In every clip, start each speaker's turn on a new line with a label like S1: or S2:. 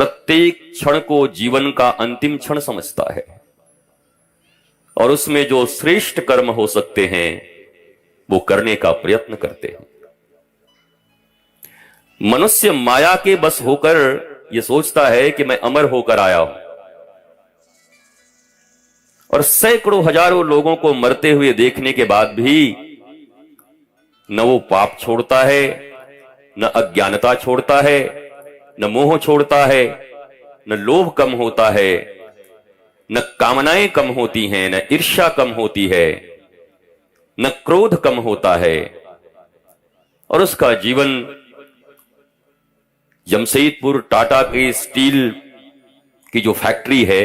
S1: प्रत्येक क्षण को जीवन का अंतिम क्षण समझता है और उसमें जो श्रेष्ठ कर्म हो सकते हैं वो करने का प्रयत्न करते हैं। मनुष्य माया के बस होकर यह सोचता है कि मैं अमर होकर आया हूं, और सैकड़ों हजारों लोगों को मरते हुए देखने के बाद भी न वो पाप छोड़ता है, न अज्ञानता छोड़ता है, न मोह छोड़ता है, न लोभ कम होता है, न कामनाएं कम होती हैं, न ईर्ष्या कम होती है, न क्रोध कम होता है, और उसका जीवन जमशेदपुर टाटा के स्टील की जो फैक्ट्री है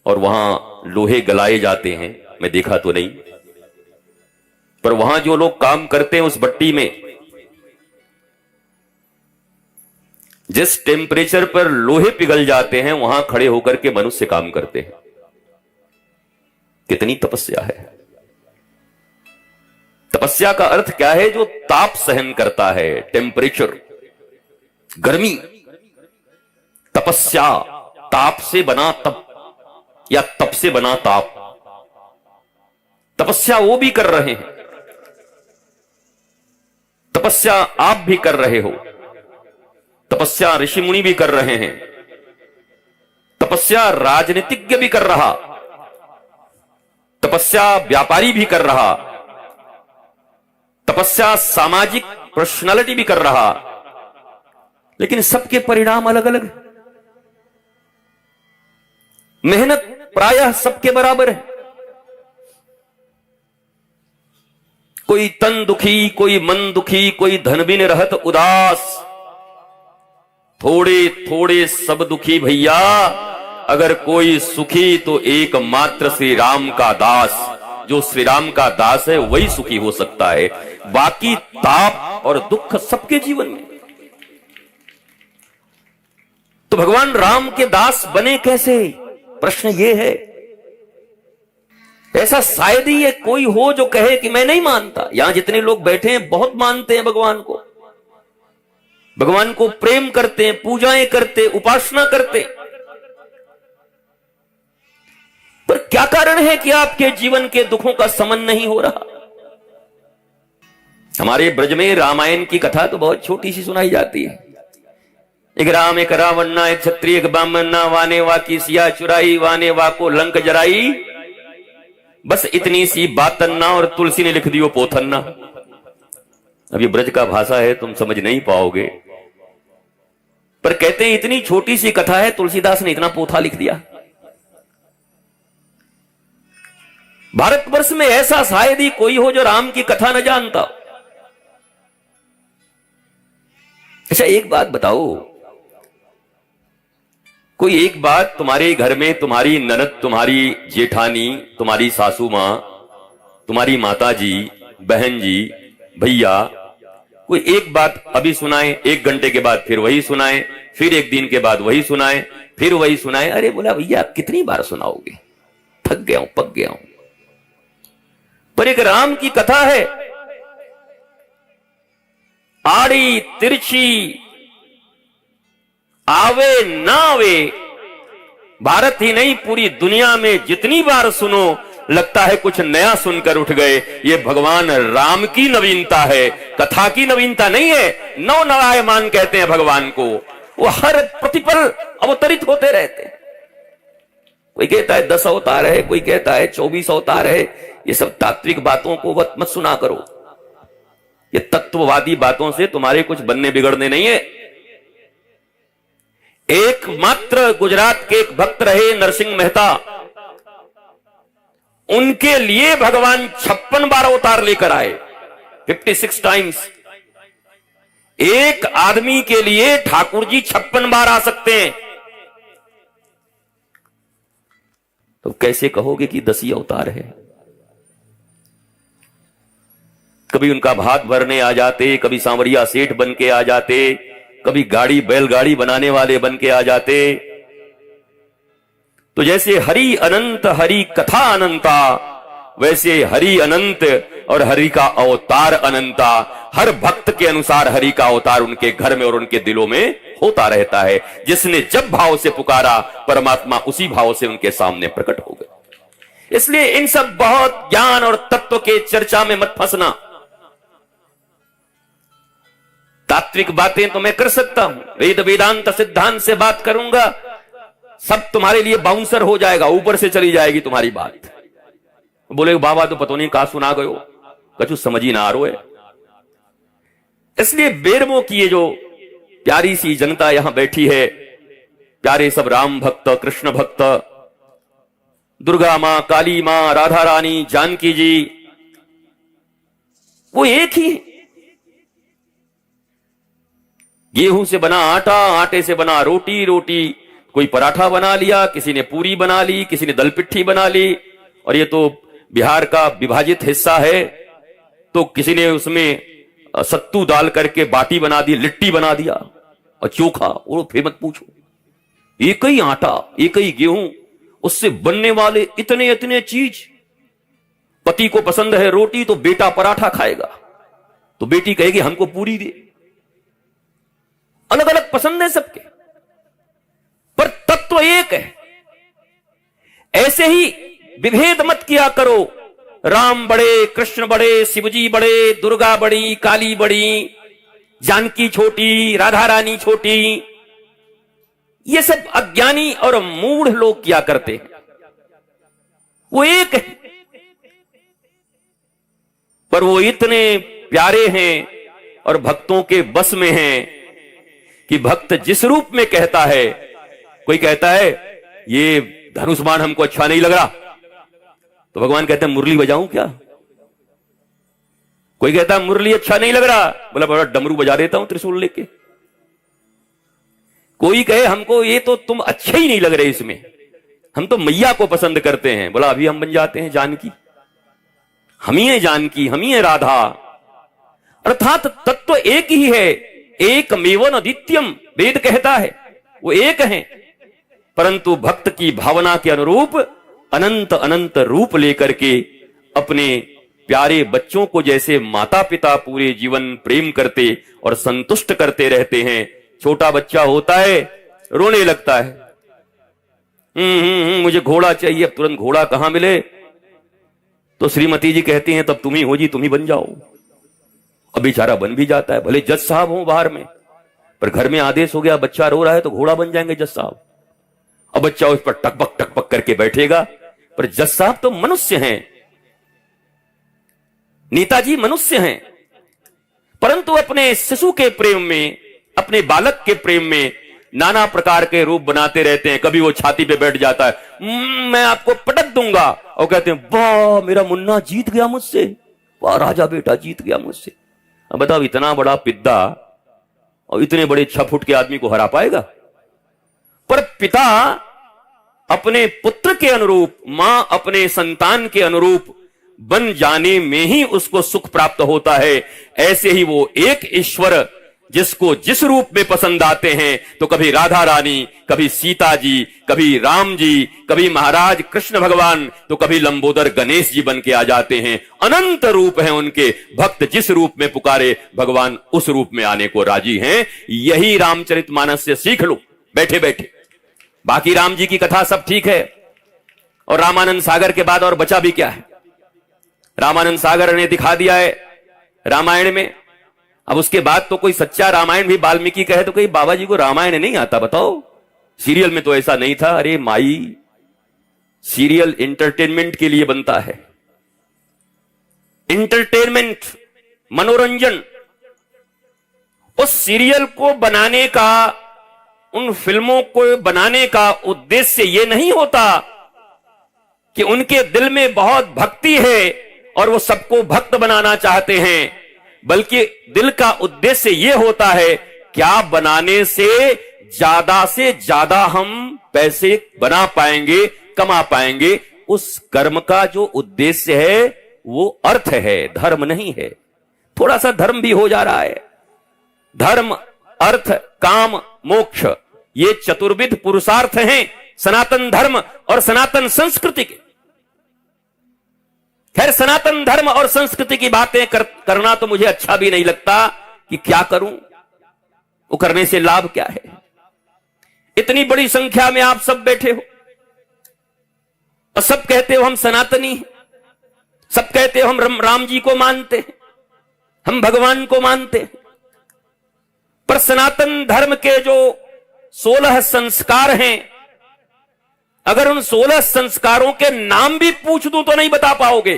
S1: और वहां लोहे गलाए जाते हैं, मैं देखा तो नहीं, पर वहां जो लोग काम करते हैं उस भट्टी में जिस टेम्परेचर पर लोहे पिघल जाते हैं वहां खड़े होकर के मनुष्य काम करते हैं। कितनी तपस्या है। तपस्या का अर्थ क्या है? जो ताप सहन करता है, टेम्परेचर, गर्मी। तपस्या ताप से बना तप या तप से बना ताप। तपस्या वो भी कर रहे हैं, तपस्या आप भी कर रहे हो, तपस्या ऋषि मुनि भी कर रहे हैं, तपस्या राजनीतिज्ञ भी कर रहा, तपस्या व्यापारी भी कर रहा, तपस्या सामाजिक पर्सनालिटी भी कर रहा, लेकिन सबके परिणाम अलग अलग। मेहनत प्रायः सबके बराबर है। कोई तन दुखी, कोई मन दुखी, कोई धन बिन रहत उदास, थोड़े थोड़े सब दुखी भैया, अगर कोई सुखी तो एकमात्र श्री राम का दास। जो श्री राम का दास है वही सुखी हो सकता है, बाकी ताप और दुख सबके जीवन में। तो भगवान राम के दास बने कैसे? प्रश्न ये है। ऐसा शायद ही कोई हो जो कहे कि मैं नहीं मानता। यहां जितने लोग बैठे हैं बहुत मानते हैं भगवान को, भगवान को प्रेम करते हैं, पूजाएं करते, उपासना करते। पर क्या कारण है कि आपके जीवन के दुखों का शमन नहीं हो रहा? हमारे ब्रज में रामायण की कथा तो बहुत छोटी सी सुनाई जाती है। एक राम एक रावण एक क्षत्रिय एक ब्राह्मण, वाने वा की सिया चुराई, वाने वा को लंक जराई। बस इतनी सी बातन्ना और तुलसी ने लिख दियो पोथन्ना। अब ये ब्रज का भाषा है, तुम समझ नहीं पाओगे, पर कहते हैं इतनी छोटी सी कथा है, तुलसीदास ने इतना पोथा लिख दिया। भारतवर्ष में ऐसा शायद ही कोई हो जो राम की कथा न जानता। अच्छा एक बात बताओ, कोई एक बात तुम्हारे घर में तुम्हारी ननद, तुम्हारी जेठानी, तुम्हारी सासू मां, तुम्हारी माताजी, बहन जी, भैया, कोई एक बात अभी सुनाए, एक घंटे के बाद फिर वही सुनाए, फिर एक दिन के बाद वही सुनाए, फिर वही सुनाए। अरे बोला भैया कितनी बार सुनाओगे, थक गया हूं, पक गया हूं। पर एक राम की कथा है, आड़ी तिरछी, आवे ना आवे, भारत ही नहीं पूरी दुनिया में जितनी बार सुनो लगता है कुछ नया सुनकर उठ गए। ये भगवान राम की नवीनता है, कथा की नवीनता नहीं है। नव नवायमान कहते हैं भगवान को, वो हर प्रतिपल अवतरित होते रहते। कोई कहता है 10 अवतार है, कोई कहता है 24 अवतार है। ये सब तात्विक बातों को मत सुना करो, ये तत्ववादी बातों से तुम्हारे कुछ बनने बिगड़ने नहीं है। एकमात्र गुजरात के एक भक्त रहे नरसिंह मेहता, उनके लिए भगवान 56 बार अवतार लेकर आए, 56 टाइम्स। एक आदमी के लिए ठाकुर जी 56 बार आ सकते हैं, तो कैसे कहोगे कि 10 ही अवतार है? कभी उनका भात भरने आ जाते, कभी सांवरिया सेठ बन के आ जाते, कभी गाड़ी बैलगाड़ी बनाने वाले बन के आ जाते। तो जैसे हरि अनंत हरि कथा अनंता, वैसे हरि अनंत और हरि का अवतार अनंता। हर भक्त के अनुसार हरि का अवतार उनके घर में और उनके दिलों में होता रहता है। जिसने जब भाव से पुकारा, परमात्मा उसी भाव से उनके सामने प्रकट हो गए। इसलिए इन सब बहुत ज्ञान और तत्व के चर्चा में मत फंसना। तात्विक बातें तो मैं कर सकता हूं, वेद वेदांत सिद्धांत से बात करूंगा, सब तुम्हारे लिए बाउंसर हो जाएगा, ऊपर से चली जाएगी तुम्हारी बात। बोले बाबा तो पता नहीं कहां सुना गयो, कछु समझ ही ना आ रहा है। इसलिए बेरमो की ये जो प्यारी सी जनता यहां बैठी है, प्यारे सब राम भक्त, कृष्ण भक्त, दुर्गा मां, काली मां, राधा रानी, जानकी जी, वो एक ही है। गेहूं से बना आटा, आटे से बना रोटी, रोटी कोई पराठा बना लिया, किसी ने पूरी बना ली, किसी ने दल पिट्ठी बना ली। और ये तो बिहार का विभाजित हिस्सा है, तो किसी ने उसमें सत्तू डाल करके बाटी बना दी, लिट्टी बना दिया, और चोखा, वो फिर मत पूछो। एक ही आटा, एक ही गेहूं, उससे बनने वाले इतने इतने चीज। पति को पसंद है रोटी तो बेटा पराठा खाएगा, तो बेटी कहेगी हमको पूरी दे। अलग अलग पसंद है सबके, पर तत्व एक है। ऐसे ही विभेद मत किया करो, राम बड़े, कृष्ण बड़े, शिवजी बड़े, दुर्गा बड़ी, काली बड़ी, जानकी छोटी, राधा रानी छोटी। ये सब अज्ञानी और मूढ़ लोग किया करते हैं। वो एक है, पर वो इतने प्यारे हैं और भक्तों के बस में हैं कि भक्त जिस रूप में कहता है, कोई कहता है ये धनुष बाण हमको अच्छा नहीं लग रहा, तो भगवान कहते हैं मुरली बजाऊं क्या? कोई कहता है मुरली अच्छा नहीं लग रहा, बोला बड़ा डमरू बजा देता हूं त्रिशूल लेके। कोई कहे हमको ये तो तुम अच्छे ही नहीं लग रहे, इसमें हम तो मैया को पसंद करते हैं, बोला अभी हम बन जाते हैं जानकी, हम ही है जानकी, हम ही है राधा। अर्थात तत्व एक ही है, एकमेव अद्वितीयम, वेद कहता है वो एक है, परंतु भक्त की भावना के अनुरूप अनंत अनंत रूप लेकर के अपने प्यारे बच्चों को जैसे माता पिता पूरे जीवन प्रेम करते और संतुष्ट करते रहते हैं। छोटा बच्चा होता है, रोने लगता है, मुझे घोड़ा चाहिए, अब तुरंत घोड़ा कहां मिले, तो श्रीमती जी कहती हैं तब तुम ही हो जी, तुम ही बन जाओ। अब बेचारा बन भी जाता है, भले जज साहब हो बाहर में, पर घर में आदेश हो गया बच्चा रो रहा है तो घोड़ा बन जाएंगे जज साहब। अब बच्चा उस पर टकबक टकबक करके बैठेगा, पर जज साहब तो मनुष्य हैं, नेताजी मनुष्य हैं, परंतु अपने शिशु के प्रेम में, अपने बालक के प्रेम में नाना प्रकार के रूप बनाते रहते हैं। कभी वो छाती पे बैठ जाता है, मैं आपको पटक दूंगा, और कहते हैं वाह मेरा मुन्ना जीत गया मुझसे, वाह राजा बेटा जीत गया मुझसे। अब बताओ इतना बड़ा पिद्दा और इतने बड़े 6 फुट के आदमी को हरा पाएगा? पर पिता अपने पुत्र के अनुरूप, मां अपने संतान के अनुरूप बन जाने में ही उसको सुख प्राप्त होता है। ऐसे ही वो एक ईश्वर जिसको जिस रूप में पसंद आते हैं, तो कभी राधा रानी, कभी सीता जी, कभी राम जी, कभी महाराज कृष्ण भगवान, तो कभी लंबोदर गणेश जी बन के आ जाते हैं। अनंत रूप हैं उनके, भक्त जिस रूप में पुकारे भगवान उस रूप में आने को राजी हैं। यही रामचरितमानस से सीख लो बैठे बैठे। बाकी राम जी की कथा सब ठीक है, और रामानंद सागर के बाद और बचा भी क्या है? रामानंद सागर ने दिखा दिया है रामायण में। अब उसके बाद तो कोई सच्चा रामायण भी वाल्मीकि कहे तो कहीं बाबा जी को रामायण नहीं आता, बताओ। सीरियल में तो ऐसा नहीं था। अरे माई, सीरियल इंटरटेनमेंट के लिए बनता है, इंटरटेनमेंट, मनोरंजन। उस सीरियल को बनाने का, उन फिल्मों को बनाने का उद्देश्य यह नहीं होता कि उनके दिल में बहुत भक्ति है और वो सबको भक्त बनाना चाहते हैं, बल्कि दिल का उद्देश्य यह होता है क्या बनाने से ज्यादा हम पैसे बना पाएंगे, कमा पाएंगे। उस कर्म का जो उद्देश्य है वो अर्थ है, धर्म नहीं है। थोड़ा सा धर्म भी हो जा रहा है। धर्म, अर्थ, काम, मोक्ष, ये चतुर्विध पुरुषार्थ हैं सनातन धर्म और सनातन संस्कृति के। खैर, सनातन धर्म और संस्कृति की बातें करना तो मुझे अच्छा भी नहीं लगता कि क्या करूं। वो करने से लाभ क्या है? इतनी बड़ी संख्या में आप सब बैठे हो और सब कहते हो हम सनातनी हैं, सब कहते हो हम राम जी को मानते हैं, हम भगवान को मानते हैं, पर सनातन धर्म के जो 16 संस्कार हैं, अगर उन 16 संस्कारों के नाम भी पूछ दूं तो नहीं बता पाओगे।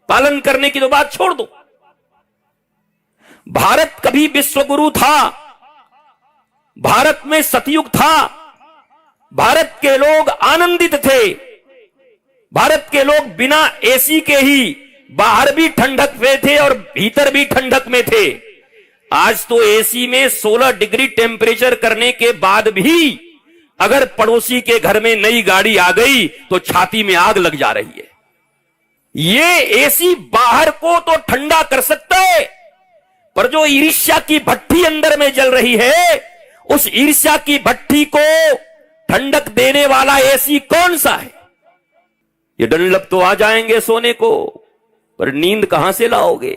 S1: पालन करने की तो बात छोड़ दो। भारत कभी विश्वगुरु था, भारत में सतयुग था, भारत के लोग आनंदित थे, भारत के लोग बिना एसी के ही बाहर भी ठंडक में थे और भीतर भी ठंडक में थे। आज तो एसी में 16 डिग्री टेम्परेचर करने के बाद भी अगर पड़ोसी के घर में नई गाड़ी आ गई तो छाती में आग लग जा रही है। ये एसी बाहर को तो ठंडा कर सकता है, पर जो ईर्ष्या की भट्ठी अंदर में जल रही है, उस ईर्ष्या की भट्ठी को ठंडक देने वाला एसी कौन सा है? ये डनलप तो आ जाएंगे सोने को, पर नींद कहां से लाओगे?